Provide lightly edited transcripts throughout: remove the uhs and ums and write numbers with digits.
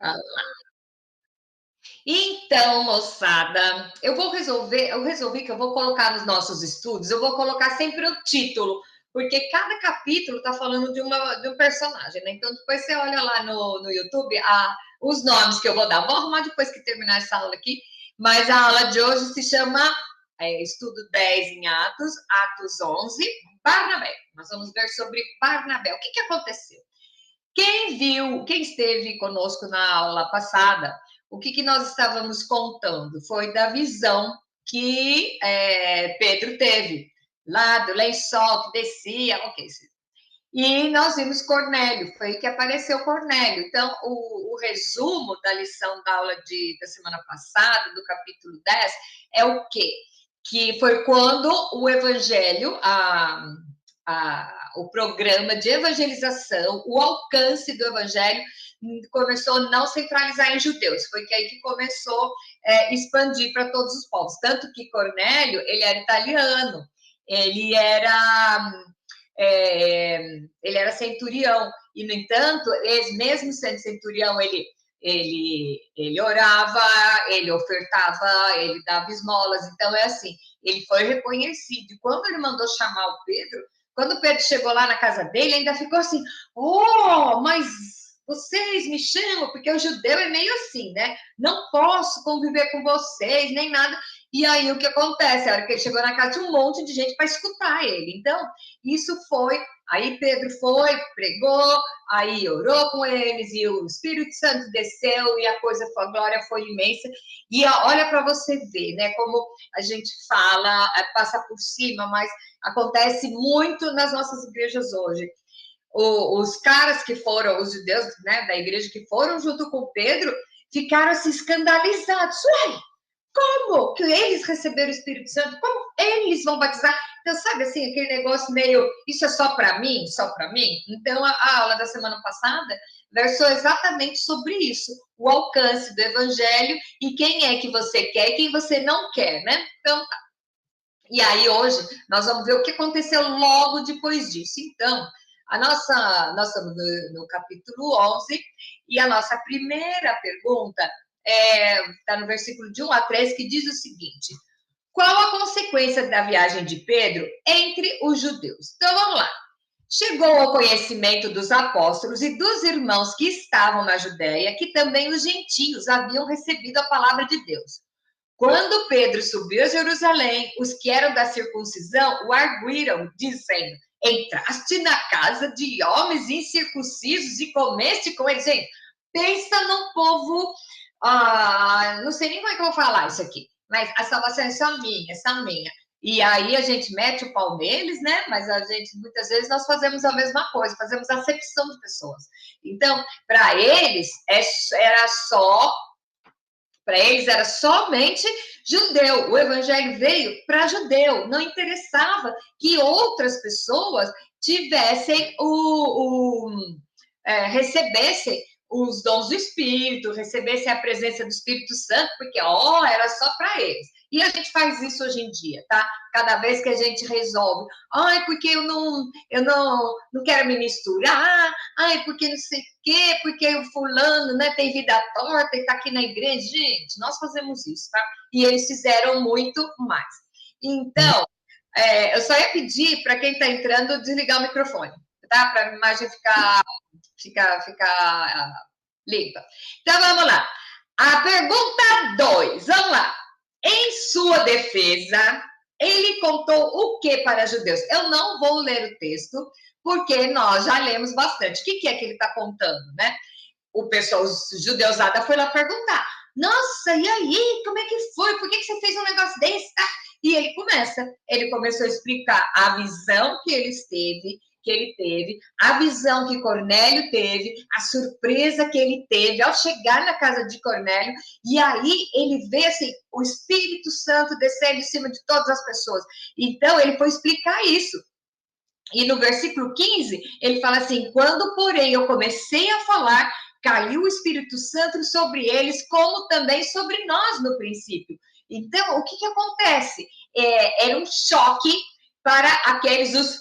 Ah, então, moçada, eu resolvi que eu vou colocar nos nossos estudos, eu vou colocar sempre o título, porque cada capítulo está falando de um personagem, né? Então, depois você olha lá no YouTube os nomes que eu vou dar. Vou arrumar depois que terminar essa aula aqui, mas a aula de hoje se chama Estudo 10 em Atos, Atos 11, Barnabé. Nós vamos ver sobre Barnabé. O que aconteceu? Quem esteve conosco na aula passada, o que nós estávamos contando? Foi da visão que Pedro teve, lá do lençol que descia, ok. E nós vimos Cornélio, foi aí que apareceu Cornélio. Então, o resumo da lição da aula da semana passada, do capítulo 10, é o quê? Que foi quando o evangelho, o programa de evangelização, o alcance do evangelho começou a não centralizar em judeus. Foi que aí que começou a expandir para todos os povos. Tanto que Cornélio, ele era italiano, ele era centurião, e, no entanto, ele, mesmo sendo centurião, ele orava, ele ofertava, ele dava esmolas. Então, é assim, ele foi reconhecido. E quando ele mandou chamar o Pedro, quando o Pedro chegou lá na casa dele, ainda ficou assim, mas vocês me chamam, porque o judeu é meio assim, né? Não posso conviver com vocês, nem nada. E aí, o que acontece? A hora que ele chegou na casa, tinha um monte de gente para escutar ele. Então, isso foi... Aí Pedro foi, pregou, aí orou com eles, e o Espírito Santo desceu, e a glória foi imensa. E olha para você ver, né? Como a gente fala, passa por cima, mas acontece muito nas nossas igrejas hoje. Os caras que foram, os judeus, né, da igreja que foram junto com Pedro, ficaram assim escandalizados. Ué, como que eles receberam o Espírito Santo? Como eles vão batizar? Então, sabe assim, aquele negócio meio, isso é só para mim? Só para mim? Então, a aula da semana passada versou exatamente sobre isso, o alcance do evangelho e quem é que você quer e quem você não quer, né? Então, tá. E aí, hoje, nós vamos ver o que aconteceu logo depois disso. Então, nós estamos no capítulo 11, e a nossa primeira pergunta está no versículo de 1 a 3, que diz o seguinte: qual a consequência da viagem de Pedro entre os judeus? Então, vamos lá. Chegou ao conhecimento dos apóstolos e dos irmãos que estavam na Judéia que também os gentios haviam recebido a palavra de Deus. Quando Pedro subiu a Jerusalém, os que eram da circuncisão o arguíram, dizendo: entraste na casa de homens incircuncisos e comeste com eles. Gente, pensa num povo... não sei nem como é que eu vou falar isso aqui, mas a salvação é só minha, é só minha. E aí a gente mete o pau neles, né? Mas a gente, muitas vezes, nós fazemos a mesma coisa, fazemos acepção de pessoas. Então, para eles, era somente judeu. O evangelho veio para judeu. Não interessava que outras pessoas tivessem recebessem os dons do Espírito, recebessem a presença do Espírito Santo, porque era só para eles. E a gente faz isso hoje em dia, tá? Cada vez que a gente resolve, porque eu não quero me misturar, porque não sei o quê, porque o fulano, né, tem vida torta e tá aqui na igreja. Gente, nós fazemos isso, tá? E eles fizeram muito mais. Então, eu só ia pedir para quem está entrando desligar o microfone, tá? Para a imagem ficar limpa. Então, vamos lá. A pergunta 2, vamos lá. Em sua defesa, ele contou o que para judeus? Eu não vou ler o texto, porque nós já lemos bastante. O que é que ele está contando, né? O pessoal judeusada foi lá perguntar: nossa, e aí, como é que foi? Por que você fez um negócio desse? Tá? E ele começou a explicar a visão que ele teve, a visão que Cornélio teve, a surpresa que ele teve ao chegar na casa de Cornélio, e aí ele vê assim, o Espírito Santo descendo em cima de todas as pessoas. Então, ele foi explicar isso. E no versículo 15, ele fala assim: quando, porém, eu comecei a falar, caiu o Espírito Santo sobre eles, como também sobre nós no princípio. Então, o que acontece? Era um choque para os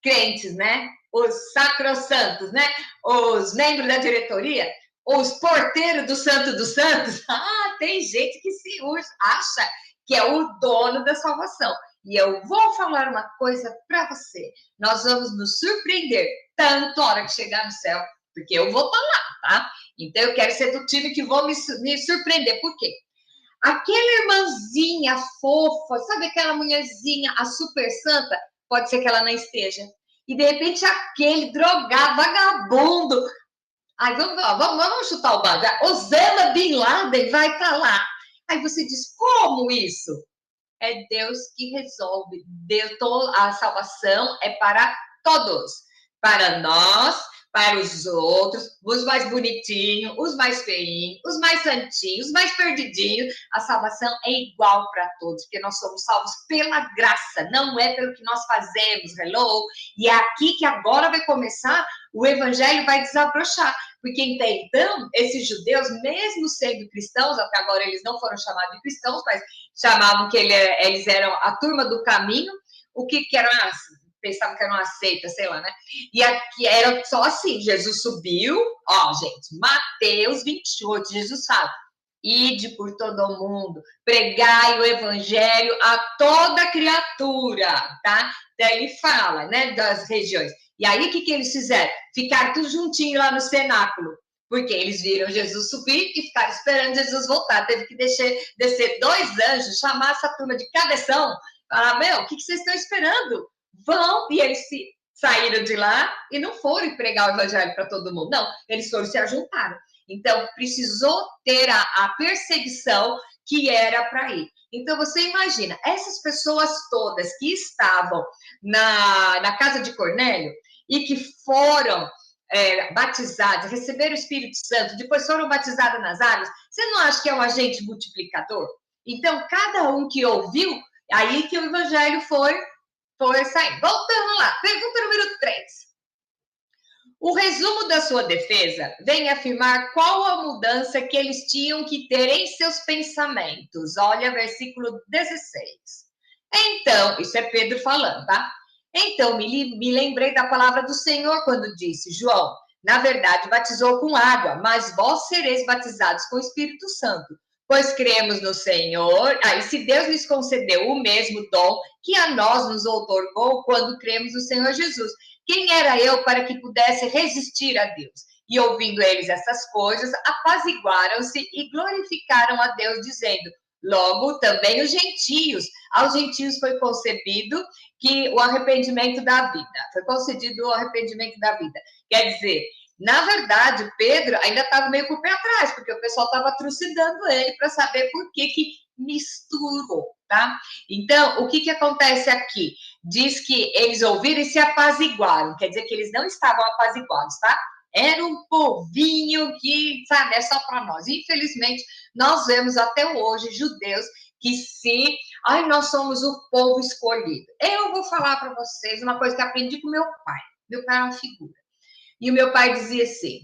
crentes, né? Os sacrossantos, né? Os membros da diretoria. os porteiros do Santo dos Santos. Ah, tem gente que se acha que é o dono da salvação. E eu vou falar uma coisa para você. Nós vamos nos surpreender tanto a hora que chegar no céu, porque eu vou estar lá, tá? Então eu quero ser do time que vou me surpreender. Por quê? Aquela irmãzinha fofa, sabe aquela mulherzinha, a super santa, pode ser que ela não esteja. E de repente aquele drogado, vagabundo. Ai, vamos chutar o balde. Osama Bin Laden vai estar lá. Aí você diz, como isso? É Deus que resolve. Deus, a salvação é para todos. Para nós, para os outros, os mais bonitinhos, os mais feinhos, os mais santinhos, os mais perdidinhos. A salvação é igual para todos, porque nós somos salvos pela graça, não é pelo que nós fazemos. Hello? E é aqui que agora vai começar, o evangelho vai desabrochar. Porque até então, esses judeus, mesmo sendo cristãos, até agora eles não foram chamados de cristãos, mas chamavam que eles eram a turma do caminho, o que eram, pensavam que era uma seita, sei lá, né? E aqui era só assim, Jesus subiu, ó, gente, Mateus 28, Jesus fala, ide por todo o mundo, pregai o evangelho a toda criatura, tá? Daí ele fala, né, das regiões. E aí, o que eles fizeram? Ficaram tudo juntinho lá no cenáculo, porque eles viram Jesus subir e ficaram esperando Jesus voltar. Teve que descer 2 anjos, chamar essa turma de cabeção, falar, meu, o que vocês estão esperando? Vão, e eles saíram de lá e não foram pregar o evangelho para todo mundo. Não, eles foram se ajuntaram. Então, precisou ter a perseguição que era para ir. Então, você imagina, essas pessoas todas que estavam na casa de Cornélio e que foram batizadas, receberam o Espírito Santo, depois foram batizadas nas águas, você não acha que é um agente multiplicador? Então, cada um que ouviu, aí que o evangelho foi sair. Voltando lá, pergunta número 3. O resumo da sua defesa vem afirmar qual a mudança que eles tinham que ter em seus pensamentos. Olha, versículo 16. Então, isso é Pedro falando, tá? Então, me lembrei da palavra do Senhor quando disse, João, na verdade, batizou com água, mas vós sereis batizados com o Espírito Santo. Pois cremos no Senhor, e se Deus lhes concedeu o mesmo dom que a nós nos outorgou quando cremos no Senhor Jesus. Quem era eu para que pudesse resistir a Deus? E ouvindo eles essas coisas, apaziguaram-se e glorificaram a Deus, dizendo, logo também os gentios, aos gentios foi concebido que o arrependimento da vida, foi concedido o arrependimento da vida. Quer dizer, na verdade, Pedro ainda estava meio com o pé atrás, porque o pessoal estava trucidando ele para saber por que misturou, tá? Então, o que acontece aqui? Diz que eles ouviram e se apaziguaram, quer dizer que eles não estavam apaziguados, tá? Era um povinho que, sabe, é só para nós. Infelizmente, nós vemos até hoje judeus que ai, nós somos o povo escolhido. Eu vou falar para vocês uma coisa que aprendi com meu pai. Meu pai é uma figura. E o meu pai dizia assim,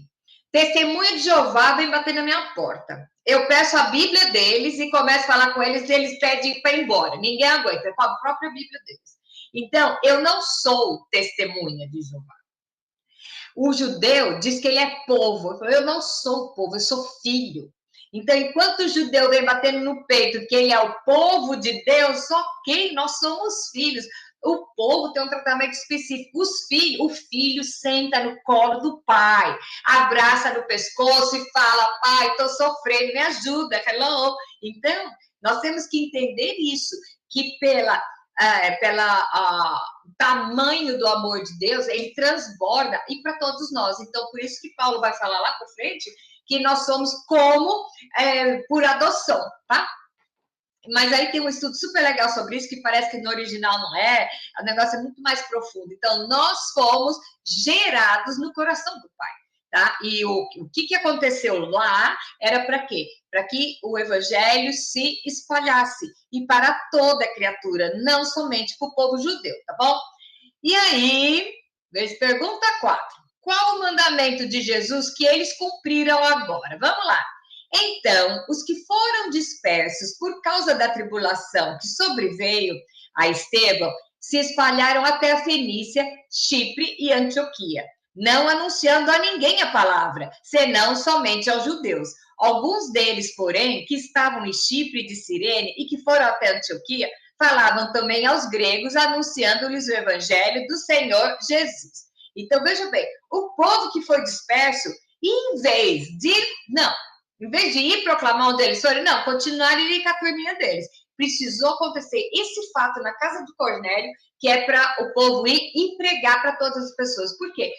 testemunha de Jeová vem bater na minha porta. Eu peço a Bíblia deles e começo a falar com eles e eles pedem para ir embora. Ninguém aguenta, é a própria Bíblia deles. Então, eu não sou testemunha de Jeová. O judeu diz que ele é povo. Eu não sou povo, eu sou filho. Então, enquanto o judeu vem batendo no peito que ele é o povo de Deus, ok, nós somos filhos. O povo tem um tratamento específico. O filho senta no colo do pai, abraça no pescoço e fala, pai, estou sofrendo, me ajuda, hello. Então, nós temos que entender isso, que pela tamanho do amor de Deus, ele transborda e para todos nós. Então, por isso que Paulo vai falar lá para frente que nós somos como por adoção, tá? Mas aí tem um estudo super legal sobre isso, que parece que no original não é, o negócio é muito mais profundo. Então, nós fomos gerados no coração do Pai, tá? E o que aconteceu lá era para quê? Para que o evangelho se espalhasse e para toda criatura, não somente para o povo judeu, tá bom? E aí, pergunta 4. Qual o mandamento de Jesus que eles cumpriram agora? Vamos lá. Então, os que foram dispersos por causa da tribulação que sobreveio a Estevão, se espalharam até a Fenícia, Chipre e Antioquia. não anunciando a ninguém a palavra, senão somente aos judeus. Alguns deles, porém, que estavam em Chipre e de Cirene e que foram até Antioquia, falavam também aos gregos, anunciando-lhes o evangelho do Senhor Jesus. Então, veja bem, o povo que foi disperso, em vez de ir proclamar onde eles foram, não, continuaram ir com a turminha deles. Precisou acontecer esse fato na casa de Cornélio, que é para o povo ir e pregar para todas as pessoas. Por quê?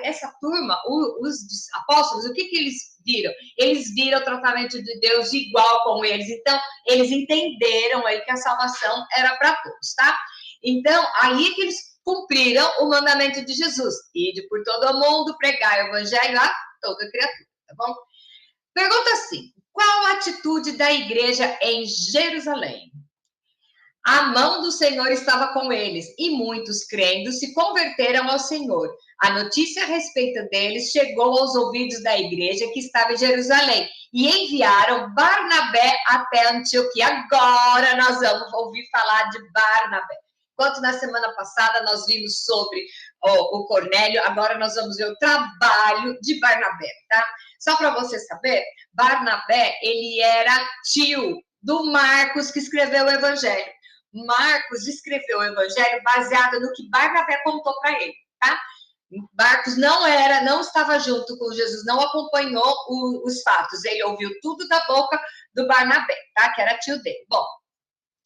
Essa turma, os apóstolos, o que eles viram? Eles viram o tratamento de Deus igual com eles. Então, eles entenderam aí que a salvação era para todos, tá? Então, aí que eles cumpriram o mandamento de Jesus. Ide por todo o mundo, pregar o evangelho a toda criatura, tá bom? Pergunta assim, qual a atitude da igreja em Jerusalém? A mão do Senhor estava com eles, e muitos, crendo, se converteram ao Senhor. A notícia a respeito deles chegou aos ouvidos da igreja que estava em Jerusalém, e enviaram Barnabé até Antioquia. Agora nós vamos ouvir falar de Barnabé. Enquanto na semana passada nós vimos sobre o Cornélio, agora nós vamos ver o trabalho de Barnabé, tá? Só para você saber, Barnabé, ele era tio do Marcos, que escreveu o Evangelho. Marcos escreveu o Evangelho baseado no que Barnabé contou para ele, tá? Marcos não estava junto com Jesus, não acompanhou os fatos. Ele ouviu tudo da boca do Barnabé, tá? Que era tio dele. Bom,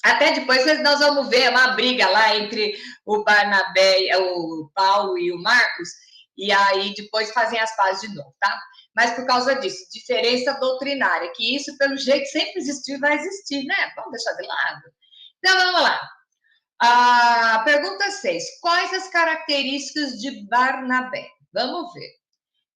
até depois nós vamos ver uma briga lá entre o Barnabé, o Paulo e o Marcos, e aí depois fazem as pazes de novo, tá? Mas por causa disso, diferença doutrinária, que isso, pelo jeito, sempre existiu e vai existir, né? Vamos deixar de lado. Então, vamos lá. Pergunta 6. Quais as características de Barnabé? Vamos ver.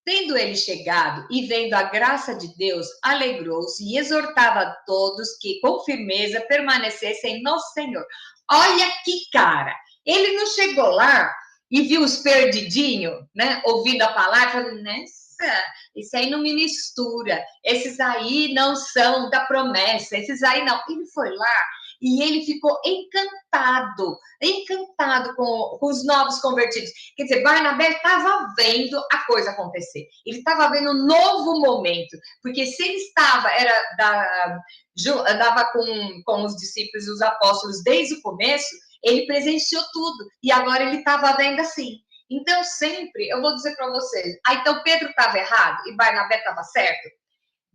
Tendo ele chegado e vendo a graça de Deus, alegrou-se e exortava a todos que, com firmeza, permanecessem no Senhor. Olha que cara! Ele não chegou lá e viu os perdidinhos, né? Ouvindo a palavra, falando, nossa, isso aí não me mistura. Esses aí não são da promessa, esses aí não. Ele foi lá e ele ficou encantado com os novos convertidos. Quer dizer, Barnabé estava vendo a coisa acontecer. Ele estava vendo um novo momento, porque se ele andava com os discípulos e os apóstolos desde o começo, ele presenciou tudo, e agora ele estava vendo assim. Então, sempre, eu vou dizer para vocês, então Pedro estava errado e Barnabé estava certo?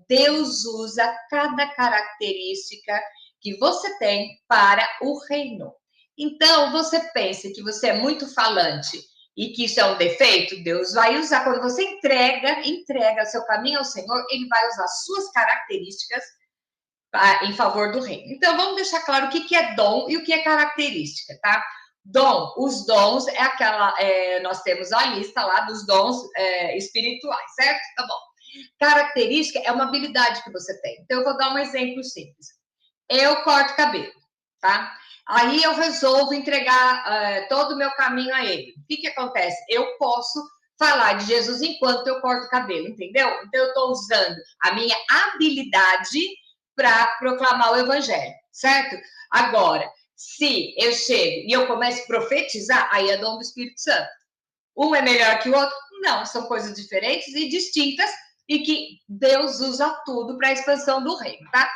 Deus usa cada característica que você tem para o reino. Então, você pensa que você é muito falante e que isso é um defeito, Deus vai usar. Quando você entrega seu caminho ao Senhor, ele vai usar suas características em favor do reino. Então, vamos deixar claro o que é dom e o que é característica, tá? Dom, os dons é aquela, nós temos a lista lá dos dons espirituais, certo? Tá bom. Característica é uma habilidade que você tem. Então, eu vou dar um exemplo simples. Eu corto cabelo, tá? Aí eu resolvo entregar todo o meu caminho a ele. O que acontece? Eu posso falar de Jesus enquanto eu corto cabelo, entendeu? Então, eu estou usando a minha habilidade para proclamar o evangelho, certo? Agora, se eu chego e eu começo a profetizar, aí é dom do Espírito Santo. Um é melhor que o outro? Não, são coisas diferentes e distintas e que Deus usa tudo para a expansão do reino, tá?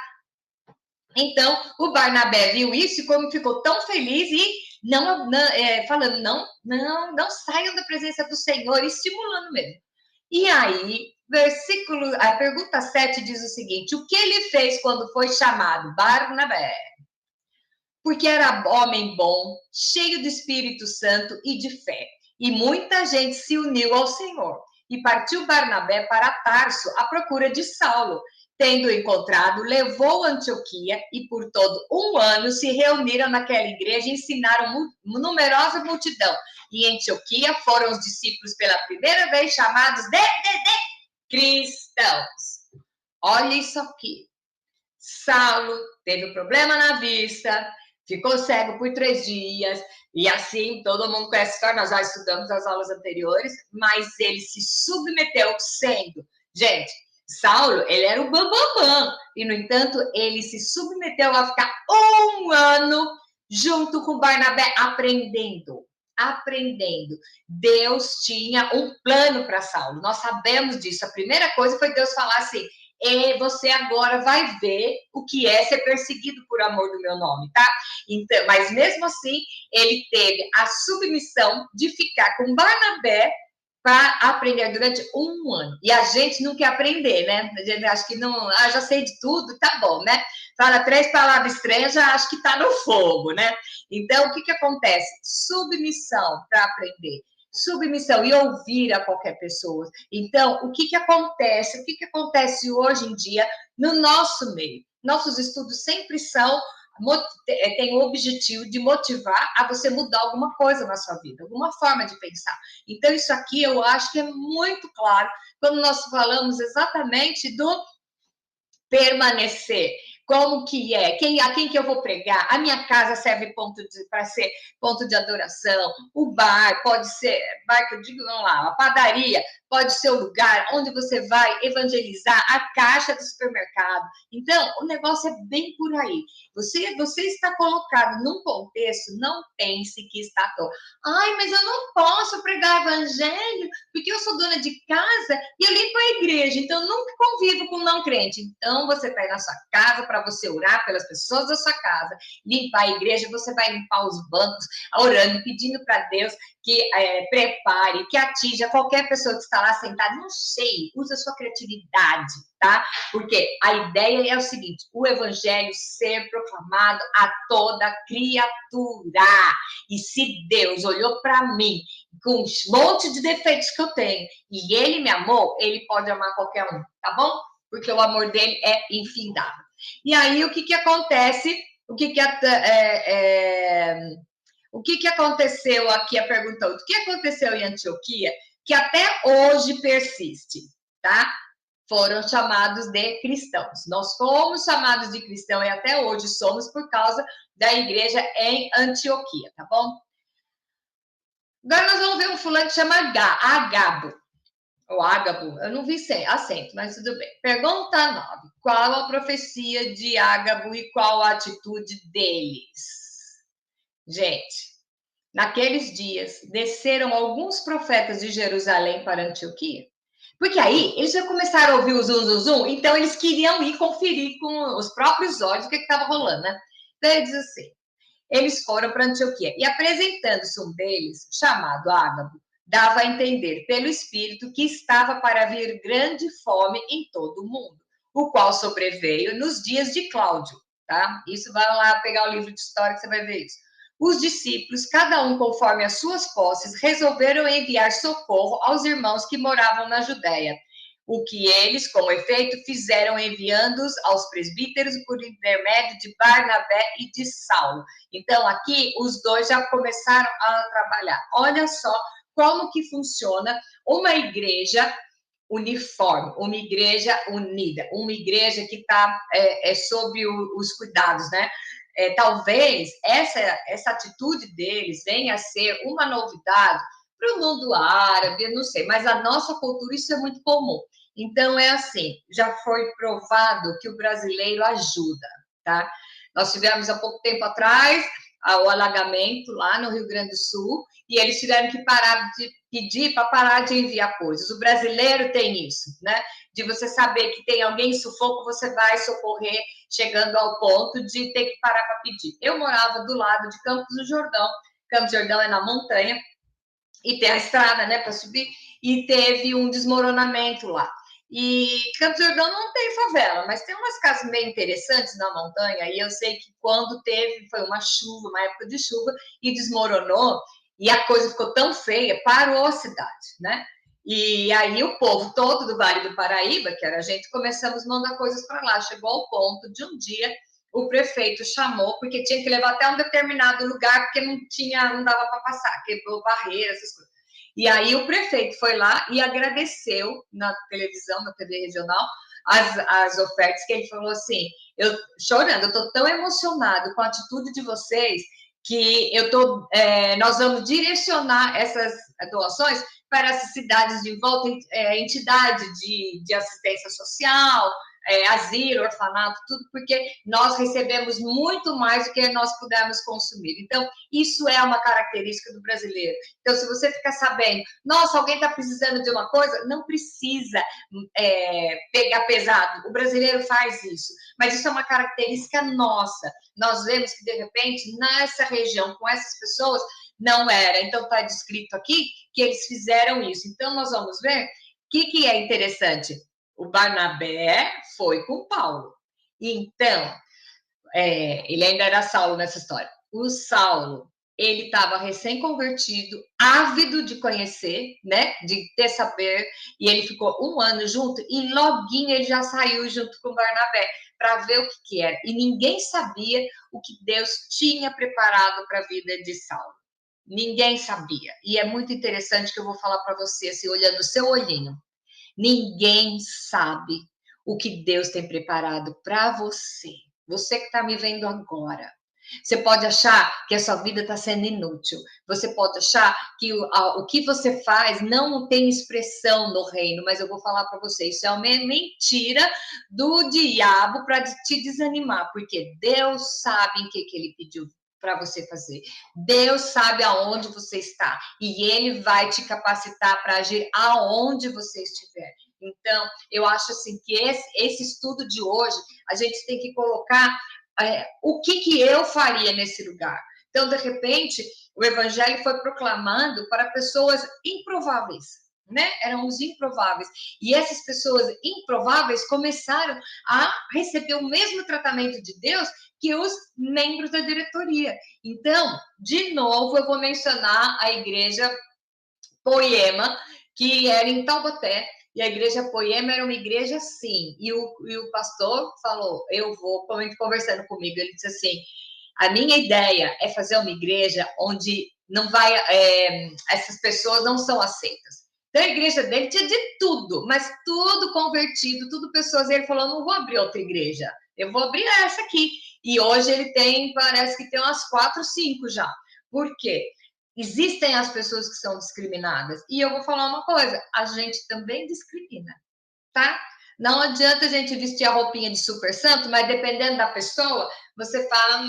Então, o Barnabé viu isso e como ficou tão feliz e falando, não saiam da presença do Senhor, estimulando mesmo. E aí, a pergunta 7 diz o seguinte, o que ele fez quando foi chamado? Barnabé. Porque era homem bom, cheio do Espírito Santo e de fé. E muita gente se uniu ao Senhor. E partiu Barnabé para Tarso à procura de Saulo. Tendo encontrado, levou a Antioquia e por todo um ano se reuniram naquela igreja e ensinaram numerosa multidão. E em Antioquia foram os discípulos pela primeira vez chamados de cristãos. Olha isso aqui. Saulo teve um problema na vista, ficou cego por 3 dias, e assim, todo mundo conhece a história, nós já estudamos as aulas anteriores, mas ele se submeteu sendo, gente, Saulo, ele era o bambambam, e no entanto, ele se submeteu a ficar um ano junto com Barnabé, aprendendo aprendendo. Deus tinha um plano para Saulo, nós sabemos disso. A primeira coisa foi Deus falar assim: e você agora vai ver o que é ser perseguido por amor do meu nome, tá? Então, mas mesmo assim, ele teve a submissão de ficar com Barnabé para aprender durante um ano. E a gente não quer aprender, né? A gente acha que não, já sei de tudo, tá bom, né? Fala 3 palavras estranhas, já acho que está no fogo, né? Então, o que acontece? Submissão para aprender. Submissão e ouvir a qualquer pessoa. Então, o que acontece? O que acontece hoje em dia no nosso meio? Nossos estudos sempre são tem o objetivo de motivar a você mudar alguma coisa na sua vida, alguma forma de pensar. Então, isso aqui eu acho que é muito claro quando nós falamos exatamente do permanecer. Como que é? A quem que eu vou pregar? A minha casa serve para ser ponto de adoração. O bar pode ser, bar que eu digo, vamos lá, a padaria pode ser o lugar onde você vai evangelizar, a caixa do supermercado. Então, o negócio é bem por aí. Você está colocado num contexto, não pense que está à toa. Ai, mas eu não posso pregar evangelho porque eu sou dona de casa e eu limpo a igreja, então eu nunca convivo com não crente. Então, você está aí na sua casa para você orar pelas pessoas da sua casa, limpar a igreja, você vai limpar os bancos, orando, pedindo para Deus que prepare, que atinja qualquer pessoa que está lá sentada. Não sei, usa a sua criatividade, tá? Porque a ideia é o seguinte: o evangelho ser proclamado a toda criatura. E se Deus olhou para mim com um monte de defeitos que eu tenho e ele me amou, ele pode amar qualquer um, tá bom? Porque o amor dele é infindável. E aí, o que acontece? O que aconteceu aqui? A pergunta: o que aconteceu em Antioquia que até hoje persiste, tá? Foram chamados de cristãos. Nós fomos chamados de cristão e até hoje somos por causa da igreja em Antioquia, tá bom? Agora nós vamos ver um fulano que chama Agabo. Ou Ágabo, eu não vi acento, mas tudo bem. Pergunta 9. Qual a profecia de Ágabo e qual a atitude deles? Gente, naqueles dias, desceram alguns profetas de Jerusalém para Antioquia. Porque aí, eles já começaram a ouvir o zum, zum, zum, então eles queriam ir conferir com os próprios olhos o que estava rolando, né? Então, ele diz assim: eles foram para Antioquia, e apresentando-se um deles, chamado Ágabo, dava a entender pelo Espírito que estava para vir grande fome em todo o mundo, o qual sobreveio nos dias de Cláudio, tá? Isso, vai lá pegar o livro de história que você vai ver isso. Os discípulos, cada um conforme as suas posses, resolveram enviar socorro aos irmãos que moravam na Judéia, o que eles, com efeito, fizeram enviando-os aos presbíteros por intermédio de Barnabé e de Saulo. Então, aqui, os dois já começaram a trabalhar. Olha só como que funciona uma igreja uniforme, uma igreja unida, uma igreja que está sob os cuidados, né? Talvez essa atitude deles venha a ser uma novidade para o mundo árabe, não sei, mas a nossa cultura isso é muito comum. Então, é assim, já foi provado que o brasileiro ajuda, tá? Nós tivemos há pouco tempo atrás o alagamento lá no Rio Grande do Sul e eles tiveram que parar de pedir para parar de enviar coisas. O brasileiro tem isso, né? De você saber que tem alguém em sufoco, você vai socorrer, chegando ao ponto de ter que parar para pedir. Eu morava do lado de Campos do Jordão. Campos do Jordão é na montanha e tem a estrada, né, para subir, e teve um desmoronamento lá. E Campos do Jordão não tem favela, mas tem umas casas meio interessantes na montanha, e eu sei que quando foi uma chuva, uma época de chuva, e desmoronou, e a coisa ficou tão feia, parou a cidade, né? E aí o povo todo do Vale do Paraíba, que era a gente, começamos a mandar coisas para lá. Chegou ao ponto de um dia o prefeito chamou, porque tinha que levar até um determinado lugar, porque não dava para passar, quebrou barreira, essas coisas. E aí o prefeito foi lá e agradeceu na televisão, na TV regional, as ofertas, que ele falou assim: eu chorando, eu estou tão emocionado com a atitude de vocês que nós vamos direcionar essas doações para essas cidades de volta, entidade de assistência social, asilo, orfanato, tudo, porque nós recebemos muito mais do que nós pudermos consumir. Então, isso é uma característica do brasileiro. Então, se você ficar sabendo, nossa, alguém está precisando de uma coisa, não precisa pegar pesado. O brasileiro faz isso, mas isso é uma característica nossa. Nós vemos que, de repente, nessa região, com essas pessoas, não era. Então, está descrito aqui que eles fizeram isso. Então, nós vamos ver o que é interessante. O Barnabé foi com Paulo. Então, ele ainda era Saulo nessa história. O Saulo, ele estava recém-convertido, ávido de conhecer, né, de ter saber, e ele ficou 1 ano junto, e loguinho ele já saiu junto com o Barnabé, para ver o que era. E ninguém sabia o que Deus tinha preparado para a vida de Saulo. Ninguém sabia. E é muito interessante que eu vou falar para você, assim, olhando o seu olhinho. Ninguém sabe o que Deus tem preparado para você. Você que está me vendo agora. Você pode achar que a sua vida está sendo inútil. Você pode achar que o que você faz não tem expressão no reino, mas eu vou falar para você, isso é uma mentira do diabo para te desanimar, porque Deus sabe em que ele pediu para você fazer. Deus sabe aonde você está e ele vai te capacitar para agir aonde você estiver. Então, eu acho assim que esse estudo de hoje, a gente tem que colocar o que eu faria nesse lugar. Então, de repente, o evangelho foi proclamando para pessoas improváveis, né? Eram os improváveis. E essas pessoas improváveis começaram a receber o mesmo tratamento de Deus que os membros da diretoria. Então, de novo, eu vou mencionar a igreja Poema, que era em Taubaté, e a igreja Poema era uma igreja assim, e o pastor falou, conversando comigo, ele disse assim, a minha ideia é fazer uma igreja onde não vai, essas pessoas não são aceitas. Então, a igreja dele tinha de tudo, mas tudo convertido, tudo pessoas. E ele falou, não vou abrir outra igreja, eu vou abrir essa aqui. E hoje ele parece que tem umas 4, 5 já. Por quê? Existem as pessoas que são discriminadas. E eu vou falar uma coisa, a gente também discrimina, tá? Não adianta a gente vestir a roupinha de super santo, mas dependendo da pessoa, você fala...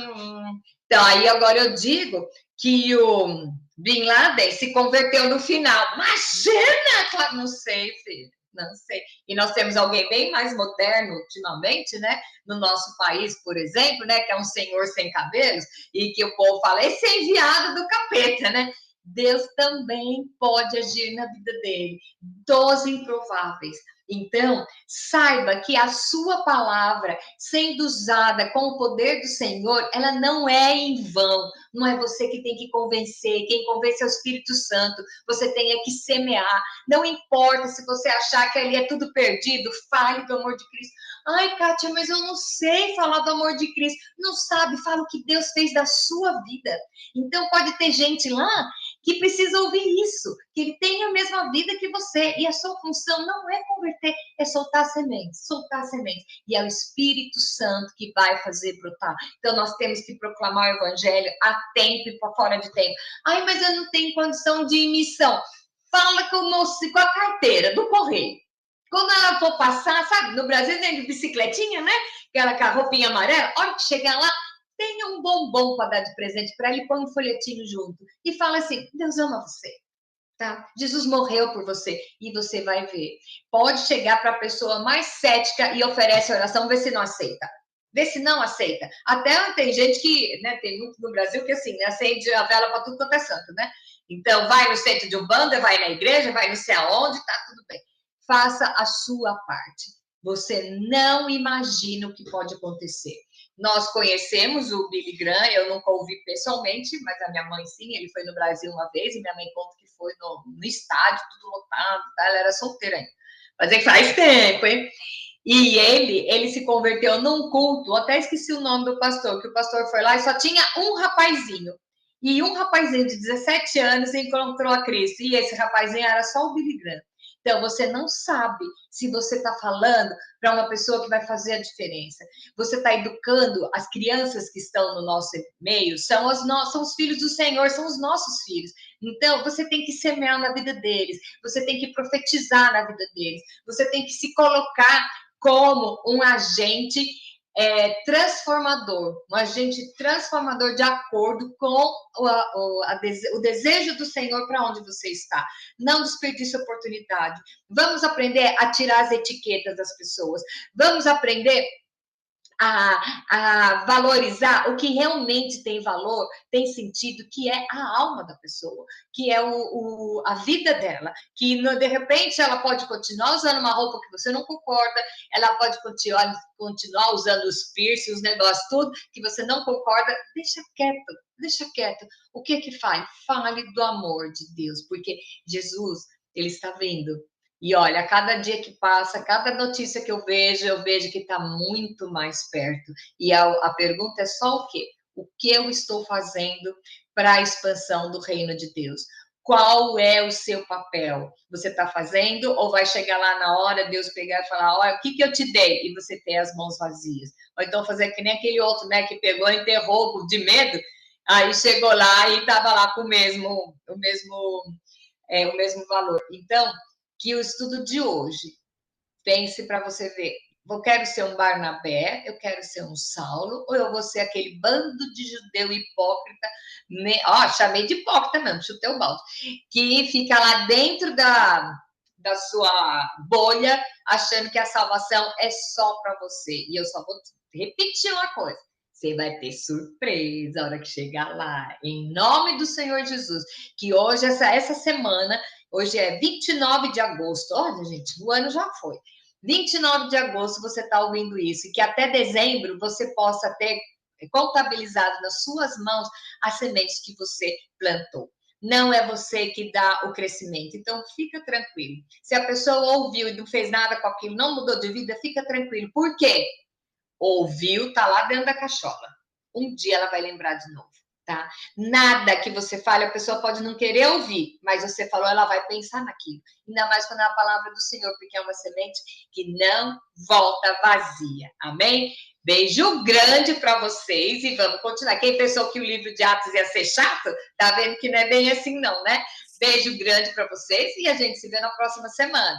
Então, aí agora eu digo que o Bin Laden se converteu no final. Imagina! Não sei, filho. Não sei. E nós temos alguém bem mais moderno ultimamente, né? No nosso país, por exemplo, né? Que é um senhor sem cabelos, e que o povo fala, esse é enviado do capeta, né? Deus também pode agir na vida dele. Dos improváveis. Então, saiba que a sua palavra, sendo usada com o poder do Senhor, ela não é em vão. Não é você que tem que convencer, quem convence é o Espírito Santo. Você tem que semear. Não importa se você achar que ali é tudo perdido, fale do amor de Cristo. Ai, Kátia, mas eu não sei falar do amor de Cristo. Não sabe, fala o que Deus fez da sua vida. Então, pode ter gente lá que precisa ouvir isso, que ele tem a mesma vida que você, e a sua função não é converter, é soltar sementes, e é o Espírito Santo que vai fazer brotar. Então, nós temos que proclamar o evangelho a tempo e fora de tempo. Ai, mas eu não tenho condição de ir em missão. Fala com a carteira do correio. Quando ela for passar, sabe, no Brasil tem de bicicletinha, né? Aquela com a roupinha amarela, a hora que chegar lá, tenha um bombom para dar de presente para ele, põe um folhetinho junto e fala assim, Deus ama você, tá? Jesus morreu por você e você vai ver. Pode chegar para a pessoa mais cética e oferece oração, vê se não aceita. Vê se não aceita. Até tem gente que, né, tem muito no Brasil que assim, acende a vela para tudo quanto é santo, né? Então, vai no centro de Umbanda, vai na igreja, vai não sei aonde, tá tudo bem. Faça a sua parte. Você não imagina o que pode acontecer. Nós conhecemos o Billy Graham, eu nunca ouvi pessoalmente, mas a minha mãe sim, ele foi no Brasil uma vez, e minha mãe conta que foi no estádio, tudo lotado, tá? Ela era solteira ainda. Mas é que faz tempo, hein? E ele se converteu num culto, até esqueci o nome do pastor, que o pastor foi lá e só tinha um rapazinho. E um rapazinho de 17 anos encontrou a Cristo, e esse rapazinho era só o Billy Graham. Então, você não sabe se você está falando para uma pessoa que vai fazer a diferença. Você está educando as crianças que estão no nosso meio, são os filhos do Senhor, são os nossos filhos. Então, você tem que semear na vida deles, você tem que profetizar na vida deles, você tem que se colocar como um agente transformador, um agente transformador de acordo com o desejo do Senhor para onde você está. Não desperdice a oportunidade. Vamos aprender a tirar as etiquetas das pessoas. Vamos aprender a valorizar o que realmente tem valor, tem sentido, que é a alma da pessoa, que é a vida dela, que de repente ela pode continuar usando uma roupa que você não concorda, ela pode continuar usando os piercings, os negócios, tudo que você não concorda, deixa quieto, deixa quieto. O que que faz? Fale do amor de Deus, porque Jesus, ele está vindo. E olha, cada dia que passa, cada notícia que eu vejo que está muito mais perto. E a pergunta é só o quê? O que eu estou fazendo para a expansão do reino de Deus? Qual é o seu papel? Você está fazendo ou vai chegar lá na hora, Deus pegar e falar, olha, o que eu te dei? E você ter as mãos vazias. Ou então fazer que nem aquele outro, né, que pegou e enterrou de medo, aí chegou lá e estava lá com o mesmo valor. Então, que o estudo de hoje pense para você ver, eu quero ser um Barnabé, eu quero ser um Saulo, ou eu vou ser aquele bando de judeu hipócrita, chamei de hipócrita mesmo, chutei o balde, que fica lá dentro da sua bolha, achando que a salvação é só para você. E eu só vou repetir uma coisa, você vai ter surpresa a hora que chegar lá, em nome do Senhor Jesus, que hoje, essa semana, hoje é 29 de agosto, olha gente, o ano já foi, 29 de agosto você está ouvindo isso, e que até dezembro você possa ter contabilizado nas suas mãos as sementes que você plantou. Não é você que dá o crescimento, então fica tranquilo. Se a pessoa ouviu e não fez nada com aquilo, não mudou de vida, fica tranquilo. Por quê? Ouviu, tá lá dentro da cachola. Um dia ela vai lembrar de novo, tá? Nada que você fale, a pessoa pode não querer ouvir, mas você falou, ela vai pensar naquilo. Ainda mais quando é a palavra do Senhor, porque é uma semente que não volta vazia. Amém? Beijo grande para vocês e vamos continuar. Quem pensou que o livro de Atos ia ser chato, tá vendo que não é bem assim não, né? Beijo grande para vocês e a gente se vê na próxima semana.